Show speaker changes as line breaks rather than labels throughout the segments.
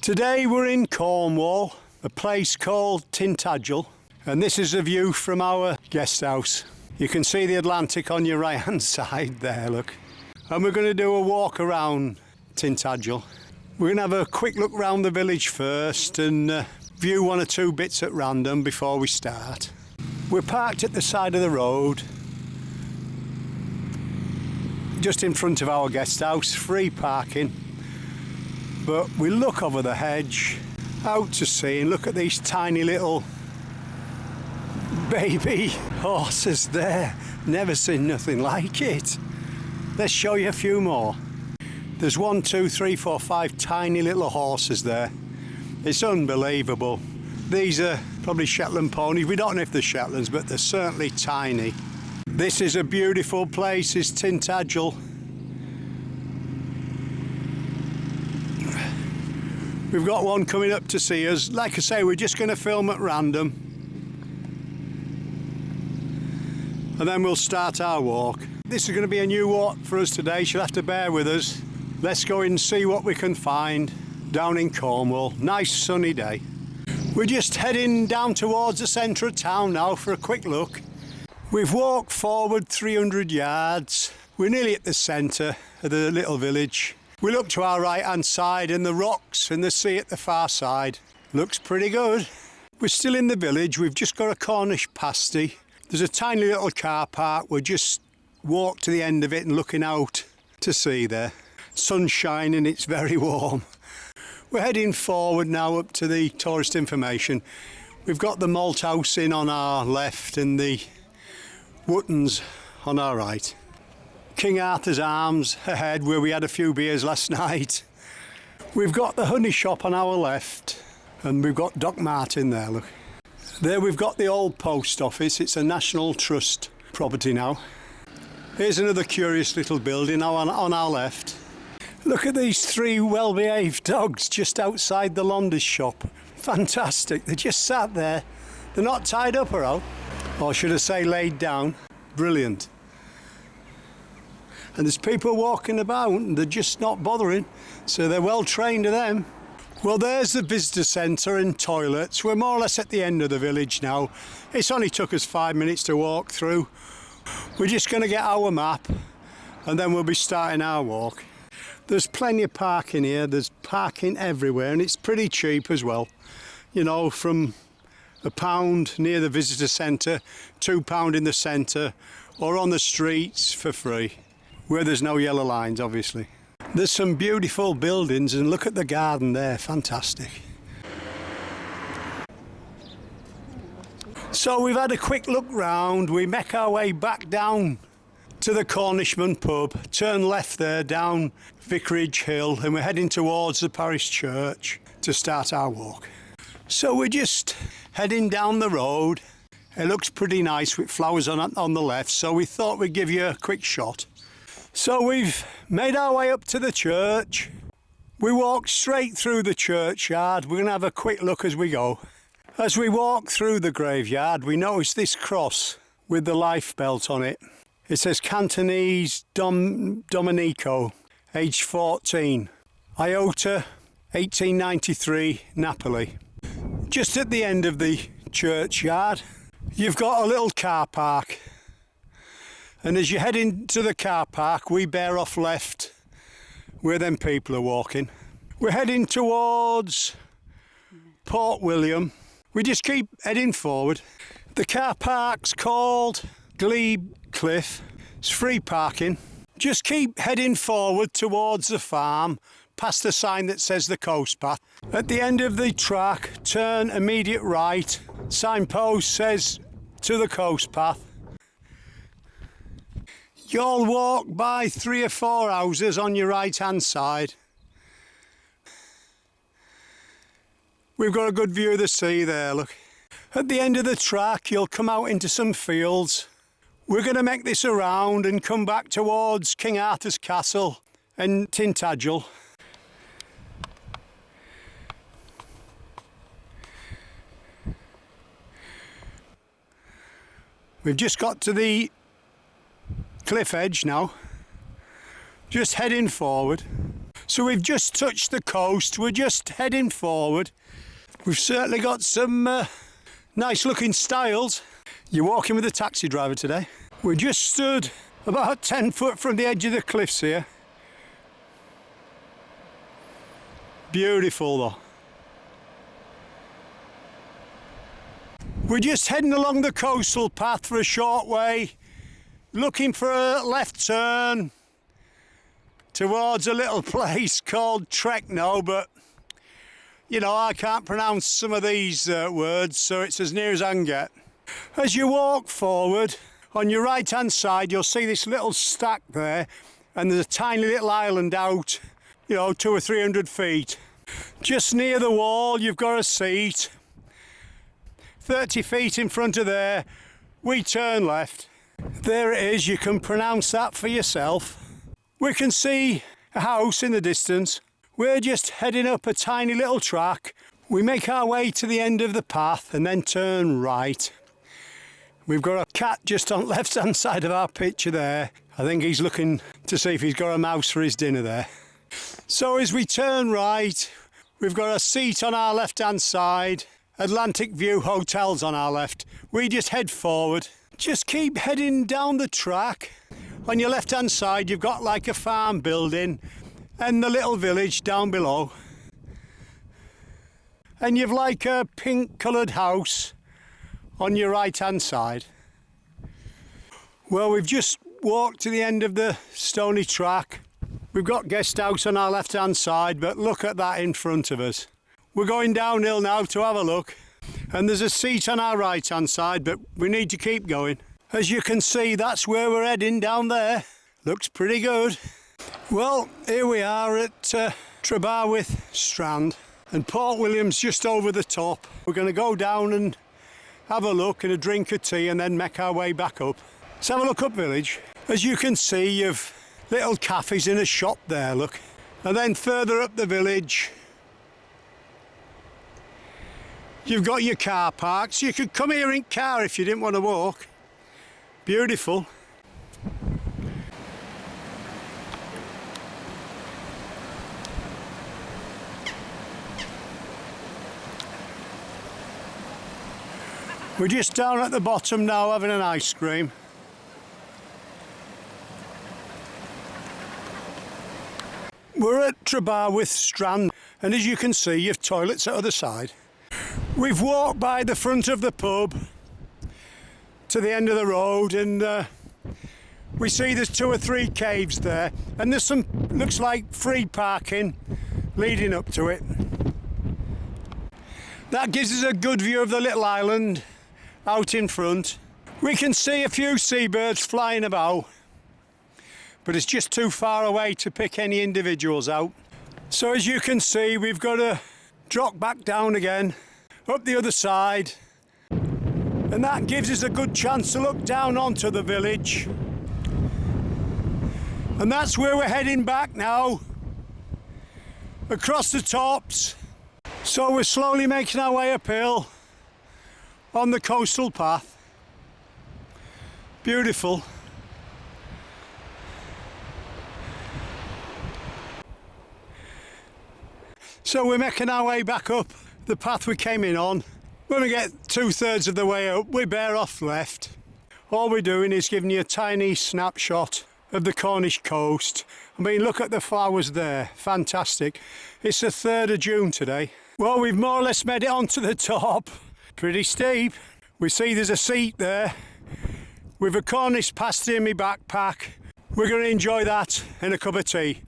Today we're in Cornwall, a place called Tintagel, and this is a view from our guest house. You can see the Atlantic on your right hand side there, look. And we're going to do a walk around Tintagel. We're going to have a quick look around the village first and view one or two bits at random before we start. We're parked at the side of the road, just in front of our guest house, free parking. But we look over the hedge, out to sea, and look at these tiny little baby horses there. Never seen nothing like it. Let's show you a few more. There's 1, 2, 3, 4, 5 tiny little horses there. It's unbelievable. These are probably Shetland ponies. We don't know if they're Shetlands, but they're certainly tiny. This is a beautiful place, it's Tintagel. We've got one coming up to see us. Like I say, we're just going to film at random. And then we'll start our walk. This is going to be a new walk for us today. You'll have to bear with us. Let's go and see what we can find down in Cornwall. Nice sunny day. We're just heading down towards the centre of town now for a quick look. We've walked forward 300 yards. We're nearly at the centre of the little village. We look to our right hand side and the rocks and the sea at the far side. Looks pretty good. We're still in the village. We've just got a Cornish pasty. There's a tiny little car park. We'll just walk to the end of it and looking out to sea there. Sun's shining, it's very warm. We're heading forward now up to the tourist information. We've got the Malt House Inn on our left and the Wootton's on our right. King Arthur's Arms ahead, where we had a few beers last night. We've got the honey shop on our left, and we've got Doc Martin there, look. There we've got the old post office. It's a National Trust property now. Here's another curious little building now on our left. Look at these 3 well-behaved dogs just outside the launder's shop. Fantastic, they just sat there. They're not tied up or out, or should I say laid down. Brilliant. And there's people walking about and they're just not bothering, so they're well trained to them. Well, there's the visitor centre and toilets. We're more or less at the end of the village now. It's only took us 5 minutes to walk through. We're just going to get our map and then we'll be starting our walk. There's plenty of parking here. There's parking everywhere and it's pretty cheap as well. You know, from £1 near the visitor centre, £2 in the centre, or on the streets for free. Where there's no yellow lines, obviously. There's some beautiful buildings and look at the garden there, fantastic. So we've had a quick look round, we make our way back down to the Cornishman pub, turn left there down Vicarage Hill and we're heading towards the parish church to start our walk. So we're just heading down the road. It looks pretty nice with flowers on the left, so we thought we'd give you a quick shot. So we've made our way up to the church. We walk straight through the churchyard. We're going to have a quick look as we go. As we walk through the graveyard, we notice this cross with the life belt on it. It says Cantonese Domenico, age 14. Iota, 1893, Napoli. Just at the end of the churchyard, you've got a little car park. And as you head into the car park, we bear off left where them people are walking. We're heading towards Port William. We just keep heading forward. The car park's called Glebe Cliff. It's free parking. Just keep heading forward towards the farm, past the sign that says the coast path. At the end of the track, turn immediate right. Signpost says to the coast path. You'll walk by 3 or 4 houses on your right hand side. We've got a good view of the sea there, look. At the end of the track you'll come out into some fields. We're going to make this around and come back towards King Arthur's Castle and Tintagel. We've just got to the cliff edge now, just heading forward. So we've just touched the coast, we're just heading forward. We've certainly got some nice looking stiles. You're walking with a taxi driver today. We're just stood about 10 foot from the edge of the cliffs here. Beautiful though. We're just heading along the coastal path for a short way, looking for a left turn towards a little place called Trekno, but you know, I can't pronounce some of these words, so it's as near as I can get. As you walk forward, on your right hand side you'll see this little stack there, and there's a tiny little island out, you know, 200 or 300 feet. Just near the wall you've got a seat. 30 feet in front of there, we turn left. There it is, you can pronounce that for yourself. We can see a house in the distance. We're just heading up a tiny little track. We make our way to the end of the path and then turn right. We've got a cat just on the left hand side of our picture there. I think he's looking to see if he's got a mouse for his dinner there. So as we turn right, we've got a seat on our left hand side. Atlantic View Hotels on our left. We just head forward. Just keep heading down the track. On your left hand side you've got like a farm building and the little village down below. And you've like a pink coloured house on your right hand side. Well, we've just walked to the end of the stony track. We've got guest house on our left hand side, but look at that in front of us. We're going downhill now to have a look, and there's a seat on our right hand side, but we need to keep going. As you can see, that's where we're heading down there. Looks pretty good. Well, here we are at Trebarwith Strand, and Port William's just over the top. We're going to go down and have a look and a drink of tea and then make our way back up. Let's have a look up village. As you can see, you've little cafes in a shop there, look. And then further up the village, you've got your car parks. You could come here in car if you didn't want to walk. Beautiful. We're just down at the bottom now having an ice cream. We're at Trebarwith Strand, and as you can see, you've toilets at the other side. We've walked by the front of the pub to the end of the road, and we see there's 2 or 3 caves there, and there's some, looks like free parking leading up to it. That gives us a good view of the little island out in front. We can see a few seabirds flying about, but it's just too far away to pick any individuals out. So as you can see, we've got to drop back down again, up the other side, and that gives us a good chance to look down onto the village. And that's where we're heading back now, across the tops. So we're slowly making our way uphill on the coastal path. Beautiful. So we're making our way back up the path we came in on. When we get 2/3 of the way up, we bear off left. All we're doing is giving you a tiny snapshot of the Cornish coast. I mean, look at the flowers there, fantastic. It's the 3rd of June today. Well, we've more or less made it onto the top. Pretty steep. We see there's a seat there with a Cornish pasty in my backpack. We're going to enjoy that and a cup of tea.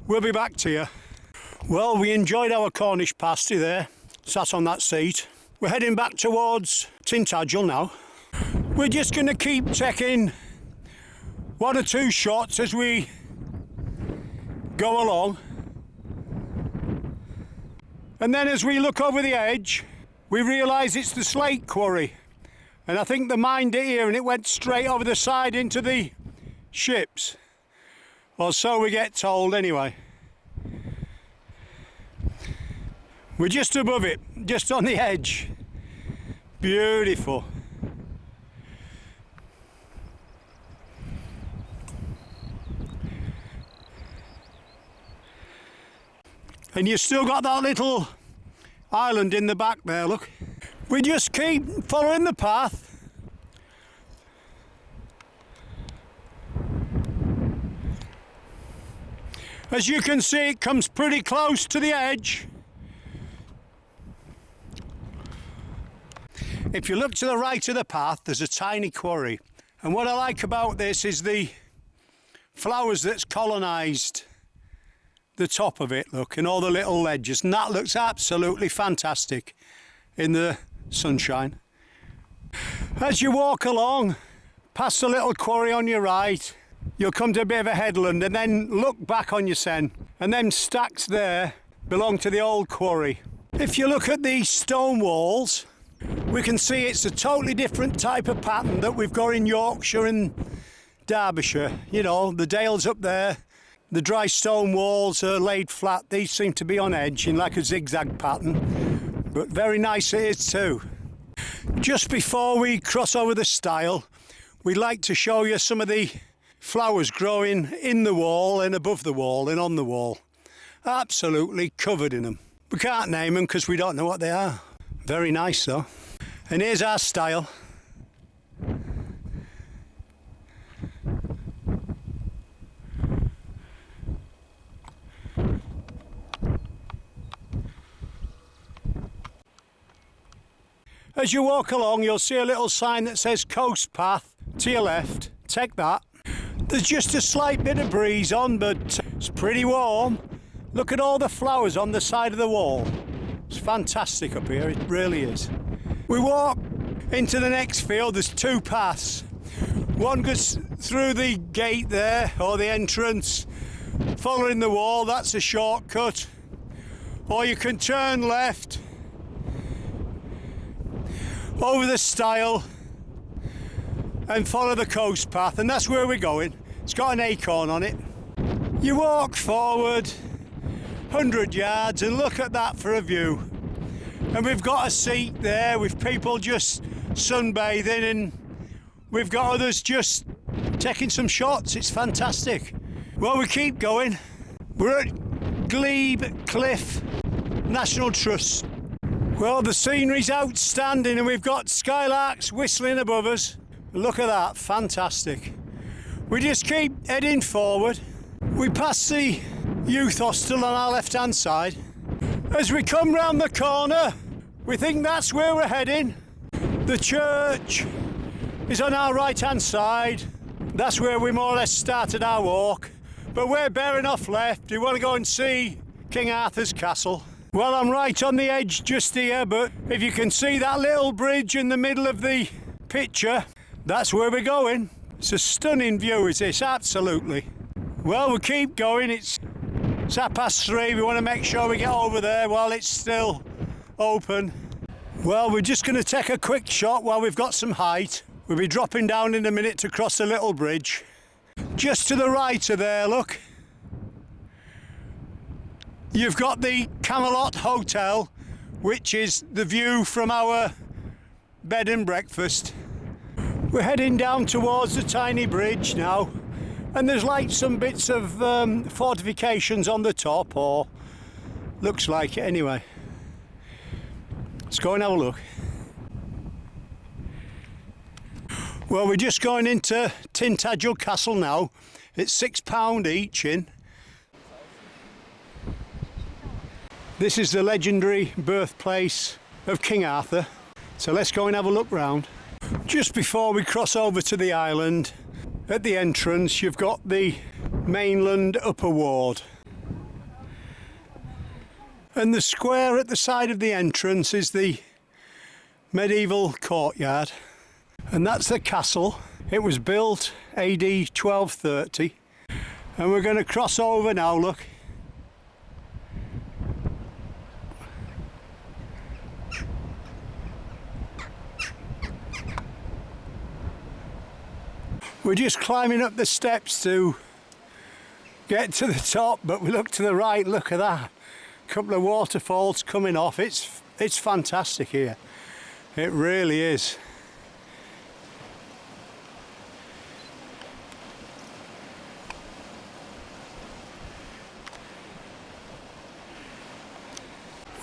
We'll be back to you. Well, we enjoyed our Cornish pasty there, sat on that seat. We're heading back towards Tintagel now. We're just going to keep taking 1 or 2 shots as we go along. And then as we look over the edge, we realise it's the Slate Quarry. And I think they mined it here and it went straight over the side into the ships. Or so we get told anyway. We're just above it, just on the edge. Beautiful. And you've still got that little island in the back there, look. We just keep following the path. As you can see, it comes pretty close to the edge. If you look to the right of the path, there's a tiny quarry. And what I like about this is the flowers that's colonised the top of it, look, and all the little ledges. And that looks absolutely fantastic in the sunshine. As you walk along, past the little quarry on your right, you'll come to a bit of a headland and then look back on your sen. And them stacks there belong to the old quarry. If you look at these stone walls, we can see it's a totally different type of pattern that we've got in Yorkshire and Derbyshire. You know, the dales up there, the dry stone walls are laid flat. These seem to be on edge in like a zigzag pattern, but very nice it is too. Just before we cross over the stile, we'd like to show you some of the flowers growing in the wall and above the wall and on the wall. Absolutely covered in them. We can't name them because we don't know what they are. Very nice though. And here's our stile. As you walk along, you'll see a little sign that says Coast Path to your left. Take that. There's just a slight bit of breeze on, but it's pretty warm. Look at all the flowers on the side of the wall. It's fantastic up here, it really is. We walk into the next field, there's two paths. One goes through the gate there, or the entrance, following the wall, that's a shortcut. Or you can turn left, over the stile, and follow the coast path, and that's where we're going. It's got an acorn on it. You walk forward 100 yards and look at that for a view. And we've got a seat there with people just sunbathing, and we've got others just taking some shots. It's fantastic. Well, we keep going. We're at Glebe Cliff National Trust. Well, the scenery's outstanding and we've got skylarks whistling above us. Look at that, fantastic. We just keep heading forward. We pass the youth hostel on our left-hand side. As we come round the corner, we think that's where we're heading. The church is on our right-hand side. That's where we more or less started our walk. But we're bearing off left. We want to go and see King Arthur's castle. Well, I'm right on the edge just here, but if you can see that little bridge in the middle of the picture, that's where we're going. It's a stunning view, is this, absolutely. Well, we'll keep going. It's 3:30. We want to make sure we get over there while it's still open. Well, we're just going to take a quick shot while we've got some height. We'll be dropping down in a minute to cross a little bridge. Just to the right of there, look. You've got the Camelot Hotel, which is the view from our bed and breakfast. We're heading down towards the tiny bridge now, and there's like some bits of fortifications on the top, or looks like it anyway. Let's go and have a look. Well, we're just going into Tintagel Castle now. It's £6 each in. This is the legendary birthplace of King Arthur. So let's go and have a look round. Just before we cross over to the island, at the entrance you've got the mainland upper ward. And the square at the side of the entrance is the medieval courtyard. And that's the castle. It was built AD 1230. And we're going to cross over now, look. We're just climbing up the steps to get to the top, but we look to the right, look at that. A couple of waterfalls coming off. It's fantastic here. It really is.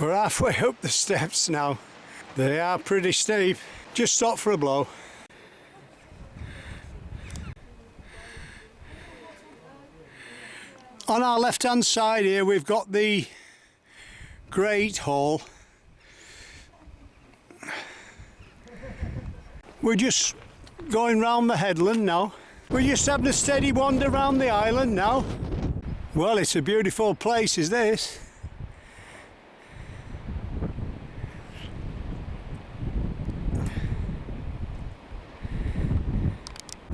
We're halfway up the steps now. They are pretty steep. Just stop for a blow. On our left hand side here we've got the Great Hall. We're just going round the headland now. We're just having a steady wander round the island now. Well, it's a beautiful place, is this?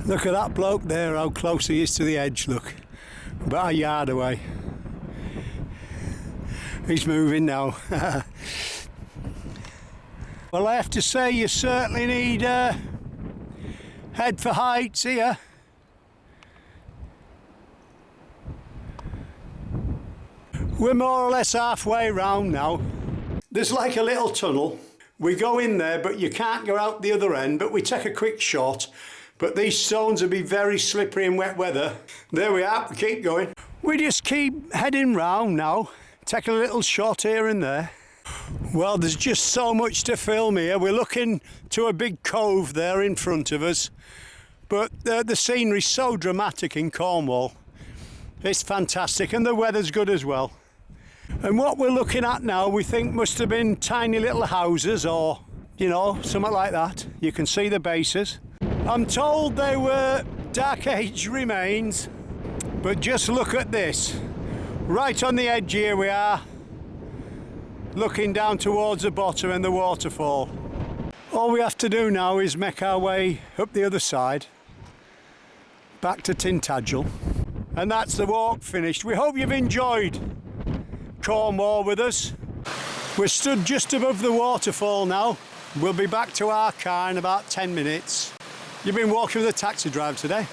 Look at that bloke there, how close he is to the edge, look. About a yard away. He's moving now. Well, I have to say you certainly need head for heights here. We're more or less halfway round now. There's like a little tunnel. We go in there, but you can't go out the other end, but we take a quick shot. But these stones will be very slippery in wet weather. There we are, we keep going. We just keep heading round now. Take a little shot here and there. Well, there's just so much to film here. We're looking to a big cove there in front of us. But the scenery's so dramatic in Cornwall. It's fantastic, and the weather's good as well. And what we're looking at now, we think must have been tiny little houses or, you know, something like that. You can see the bases. I'm told they were Dark Age remains, but just look at this. Right on the edge here we are, looking down towards the bottom and the waterfall. All we have to do now is make our way up the other side, back to Tintagel, and that's the walk finished. We hope you've enjoyed Cornwall with us. We're stood just above the waterfall now. We'll be back to our car in about 10 minutes. You've been walking with a taxi driver today?